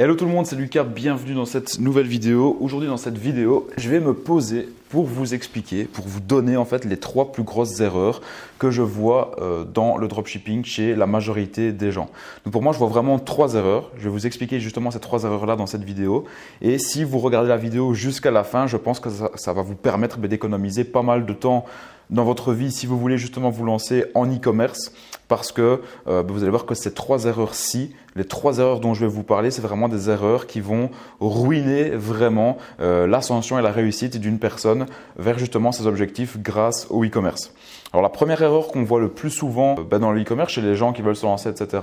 Hello tout le monde, c'est Lucas, bienvenue dans cette nouvelle vidéo. Aujourd'hui dans cette vidéo, je vais me poser pour vous expliquer, pour vous donner en fait les 3 plus grosses erreurs que je vois dans le dropshipping chez la majorité des gens. Donc pour moi, je vois vraiment 3 erreurs. Je vais vous expliquer justement ces 3 erreurs-là dans cette vidéo. Et si vous regardez la vidéo jusqu'à la fin, je pense que ça va vous permettre d'économiser pas mal de temps dans votre vie si vous voulez justement vous lancer en e-commerce, parce que vous allez voir que ces 3 erreurs-ci, les 3 erreurs dont je vais vous parler, c'est vraiment des erreurs qui vont ruiner vraiment l'ascension et la réussite d'une personne vers justement ses objectifs grâce au e-commerce. Alors la première erreur qu'on voit le plus souvent dans le e-commerce chez les gens qui veulent se lancer, etc.,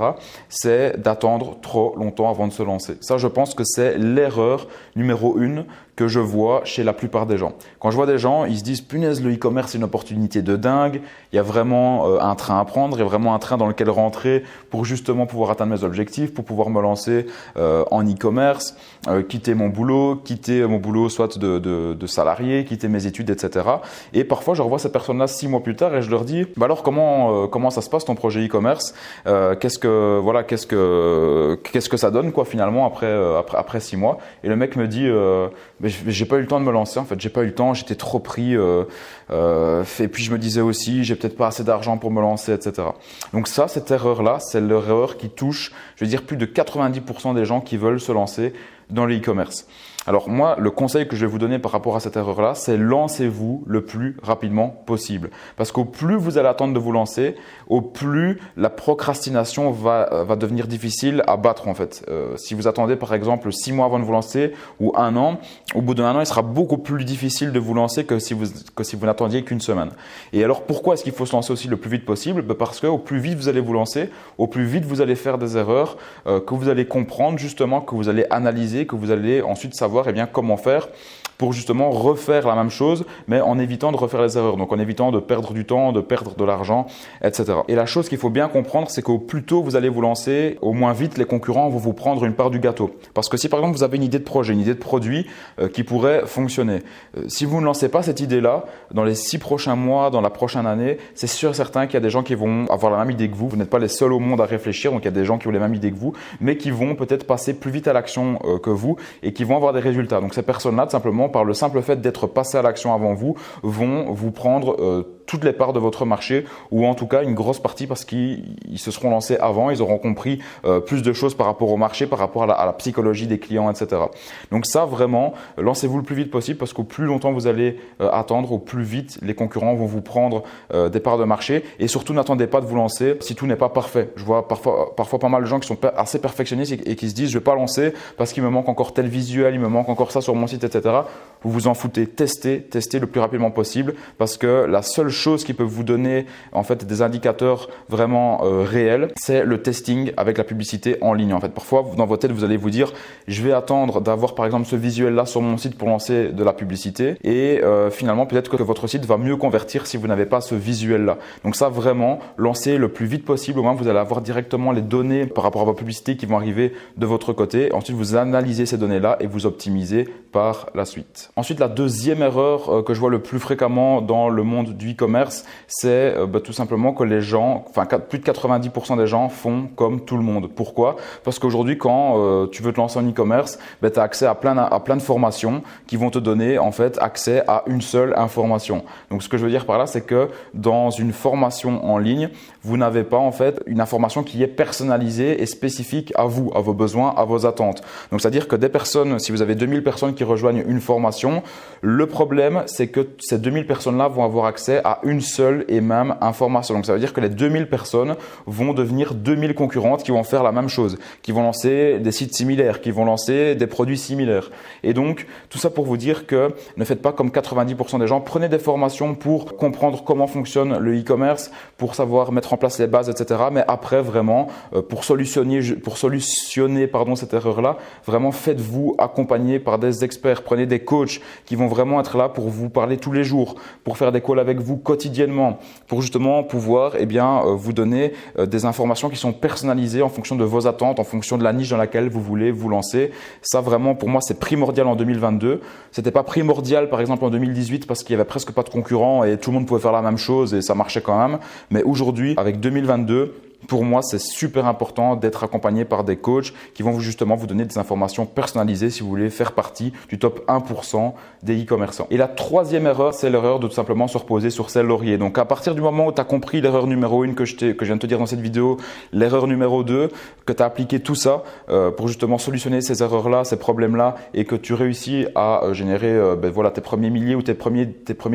c'est d'attendre trop longtemps avant de se lancer. Ça, je pense que c'est l'erreur numéro 1 que je vois chez la plupart des gens. Quand je vois des gens, ils se disent « punaise, le e-commerce, c'est une opportunité de dingue, il y a vraiment un train à prendre, il y a vraiment un train dans lequel rentrer pour justement pouvoir atteindre mes objectifs, pour pouvoir me lancer en e-commerce, quitter mon boulot soit de salarié, quitter mes études, etc. » Et parfois, je revois ces personnes-là 6 mois plus tard et je leur dis « bah alors comment ça se passe ton projet e-commerce, qu'est-ce que ça donne quoi finalement après 6 mois ?» Et le mec me dit mais j'ai pas eu le temps de me lancer, en fait, j'ai pas eu le temps, j'étais trop pris, et puis je me disais aussi, j'ai peut-être pas assez d'argent pour me lancer, etc. Donc ça, cette erreur-là, c'est l'erreur qui touche, je veux dire, plus de 90% des gens qui veulent se lancer dans le e-commerce. Alors moi, le conseil que je vais vous donner par rapport à cette erreur-là, c'est lancez-vous le plus rapidement possible. Parce qu'au plus vous allez attendre de vous lancer, au plus la procrastination va devenir difficile à battre en fait. Si vous attendez par exemple 6 mois avant de vous lancer ou 1 an, au bout d'1 an, il sera beaucoup plus difficile de vous lancer que si vous n'attendiez qu'une semaine. Et alors pourquoi est-ce qu'il faut se lancer aussi le plus vite possible? Parce qu'au plus vite vous allez vous lancer, au plus vite vous allez faire des erreurs que vous allez comprendre justement, que vous allez analyser, que vous allez ensuite savoir comment faire pour justement refaire la même chose, mais en évitant de refaire les erreurs, donc en évitant de perdre du temps, de perdre de l'argent, etc. Et la chose qu'il faut bien comprendre, c'est qu'au plus tôt vous allez vous lancer, au moins vite les concurrents vont vous prendre une part du gâteau. Parce que si par exemple vous avez une idée de projet, une idée de produit qui pourrait fonctionner, si vous ne lancez pas cette idée-là, dans les 6 prochains mois, dans la prochaine année, c'est sûr et certain qu'il y a des gens qui vont avoir la même idée que vous. Vous n'êtes pas les seuls au monde à réfléchir, donc il y a des gens qui ont les mêmes idées que vous, mais qui vont peut-être passer plus vite à l'action que vous et qui vont avoir des résultats. Donc ces personnes-là, tout simplement, par le simple fait d'être passées à l'action avant vous, vont vous prendre toutes les parts de votre marché, ou en tout cas une grosse partie, parce qu'ils se seront lancés avant, ils auront compris plus de choses par rapport au marché, par rapport à la psychologie des clients, etc. Donc ça, vraiment, lancez-vous le plus vite possible, parce qu'au plus longtemps vous allez attendre, au plus vite les concurrents vont vous prendre des parts de marché. Et surtout, n'attendez pas de vous lancer si tout n'est pas parfait. Je vois parfois pas mal de gens qui sont assez perfectionnistes et qui se disent « je ne vais pas lancer parce qu'il me manque encore tel visuel, il me manque encore ça sur mon site, etc. » Vous vous en foutez, testez le plus rapidement possible, parce que la seule chose qui peut vous donner en fait des indicateurs vraiment réels, c'est le testing avec la publicité en ligne. En fait, parfois dans votre tête vous allez vous dire je vais attendre d'avoir par exemple ce visuel là sur mon site pour lancer de la publicité, et finalement peut-être que votre site va mieux convertir si vous n'avez pas ce visuel là. Donc ça, vraiment, lancez le plus vite possible, au moins vous allez avoir directement les données par rapport à vos publicités qui vont arriver de votre côté. Ensuite vous analysez ces données là et vous optimisez par la suite. Ensuite, la deuxième erreur que je vois le plus fréquemment dans le monde du e-commerce, c'est tout simplement que les gens, plus de 90% des gens font comme tout le monde. Pourquoi? Parce qu'aujourd'hui, quand tu veux te lancer en e-commerce, tu as accès à plein de formations qui vont te donner en fait accès à une seule information. Donc ce que je veux dire par là, c'est que dans une formation en ligne, vous n'avez pas en fait une information qui est personnalisée et spécifique à vous, à vos besoins, à vos attentes. Donc c'est-à-dire que des personnes, si vous avez 2000 personnes qui rejoignent une formation, le problème, c'est que ces 2000 personnes-là vont avoir accès à une seule et même information. Donc ça veut dire que les 2000 personnes vont devenir 2000 concurrentes qui vont faire la même chose, qui vont lancer des sites similaires, qui vont lancer des produits similaires. Et donc tout ça pour vous dire que ne faites pas comme 90% des gens, prenez des formations pour comprendre comment fonctionne le e-commerce, pour savoir mettre en place les bases, etc. Mais après, vraiment, pour solutionner cette erreur-là, vraiment faites-vous accompagner par des experts. Prenez des coachs qui vont vraiment être là pour vous parler tous les jours, pour faire des calls avec vous quotidiennement, pour justement pouvoir vous donner des informations qui sont personnalisées en fonction de vos attentes, en fonction de la niche dans laquelle vous voulez vous lancer. Ça, vraiment, pour moi, c'est primordial en 2022. C'était pas primordial, par exemple, en 2018 parce qu'il y avait presque pas de concurrents et tout le monde pouvait faire la même chose et ça marchait quand même. Mais aujourd'hui, avec 2022, Pour moi, c'est super important d'être accompagné par des coachs qui vont justement vous donner des informations personnalisées si vous voulez faire partie du top 1% des e-commerçants. Et la troisième erreur, c'est l'erreur de tout simplement se reposer sur ses lauriers. Donc à partir du moment où tu as compris l'erreur numéro 1 que je viens de te dire dans cette vidéo, l'erreur numéro 2, que tu as appliqué tout ça pour justement solutionner ces erreurs-là, ces problèmes-là et que tu réussis à générer voilà, tes premiers milliers ou tes premiers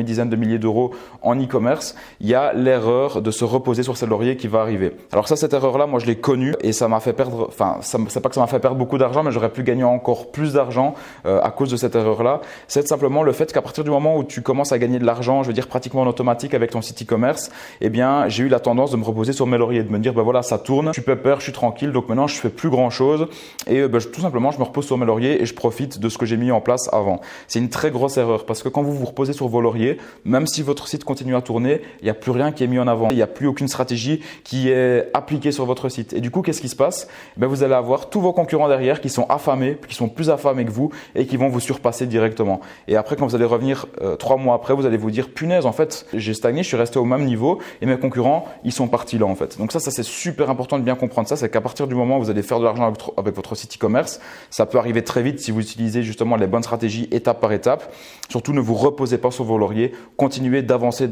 dizaines de milliers d'euros en e-commerce, il y a l'erreur de se reposer sur ses lauriers qui va arriver. Alors ça, cette erreur-là, moi je l'ai connue et ça m'a fait perdre, enfin c'est pas que ça m'a fait perdre beaucoup d'argent, mais j'aurais pu gagner encore plus d'argent à cause de cette erreur-là. C'est simplement le fait qu'à partir du moment où tu commences à gagner de l'argent, je veux dire pratiquement en automatique avec ton site e-commerce, eh bien j'ai eu la tendance de me reposer sur mes lauriers, de me dire voilà, ça tourne, je suis pépère, je suis tranquille, donc maintenant je fais plus grand-chose et tout simplement je me repose sur mes lauriers et je profite de ce que j'ai mis en place avant. C'est une très grosse erreur parce que quand vous vous reposez sur vos lauriers, même si votre site continue à tourner, il n'y a plus rien qui est mis en avant, il n'y a plus aucune stratégie qui est appliquée sur votre site. Et du coup, qu'est-ce qui se passe? Vous allez avoir tous vos concurrents derrière qui sont affamés, qui sont plus affamés que vous et qui vont vous surpasser directement. Et après, quand vous allez revenir 3 mois après, vous allez vous dire punaise, en fait, j'ai stagné, je suis resté au même niveau et mes concurrents, ils sont partis là en fait. Donc ça c'est super important de bien comprendre ça, c'est qu'à partir du moment où vous allez faire de l'argent avec votre site e-commerce, ça peut arriver très vite si vous utilisez justement les bonnes stratégies étape par étape. Surtout, ne vous reposez pas sur vos lauriers, continuez d'avancer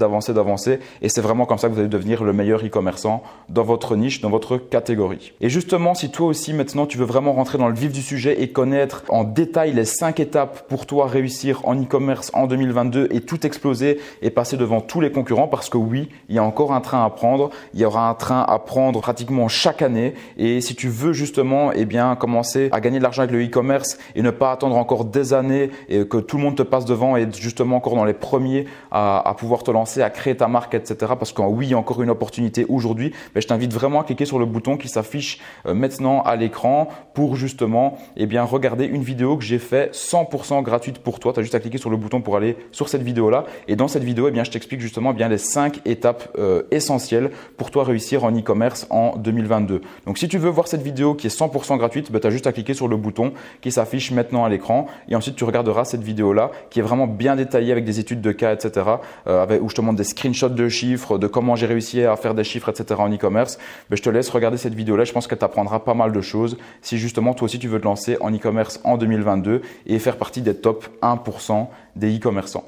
et c'est vraiment comme ça que vous allez devenir le meilleur e-commerçant dans votre niche, dans votre catégorie. Et justement, si toi aussi maintenant tu veux vraiment rentrer dans le vif du sujet et connaître en détail les 5 étapes pour toi réussir en e-commerce en 2022 et tout exploser et passer devant tous les concurrents, parce que oui, il y a encore un train à prendre, il y aura un train à prendre pratiquement chaque année, et si tu veux justement commencer à gagner de l'argent avec le e-commerce et ne pas attendre encore des années et que tout le monde te passe devant et être justement encore dans les premiers à pouvoir te lancer, à créer ta marque, etc. Parce que oui, il y a encore une opportunité aujourd'hui, je t'invite vraiment à cliquer sur le bouton qui s'affiche maintenant à l'écran pour justement regarder une vidéo que j'ai fait 100% gratuite pour toi. Tu as juste à cliquer sur le bouton pour aller sur cette vidéo-là. Et dans cette vidéo, je t'explique justement les 5 étapes essentielles pour toi réussir en e-commerce en 2022. Donc si tu veux voir cette vidéo qui est 100% gratuite, tu as juste à cliquer sur le bouton qui s'affiche maintenant à l'écran et ensuite tu regarderas cette vidéo-là qui est vraiment bien détaillée avec des études de cas, etc. Où je te montre des screenshots de chiffres, de comment j'ai réussi à faire des chiffres, etc. en e-commerce. Je te laisse regarder cette vidéo-là. Je pense qu'elle t'apprendra pas mal de choses si justement toi aussi tu veux te lancer en e-commerce en 2022 et faire partie des top 1% des e-commerçants.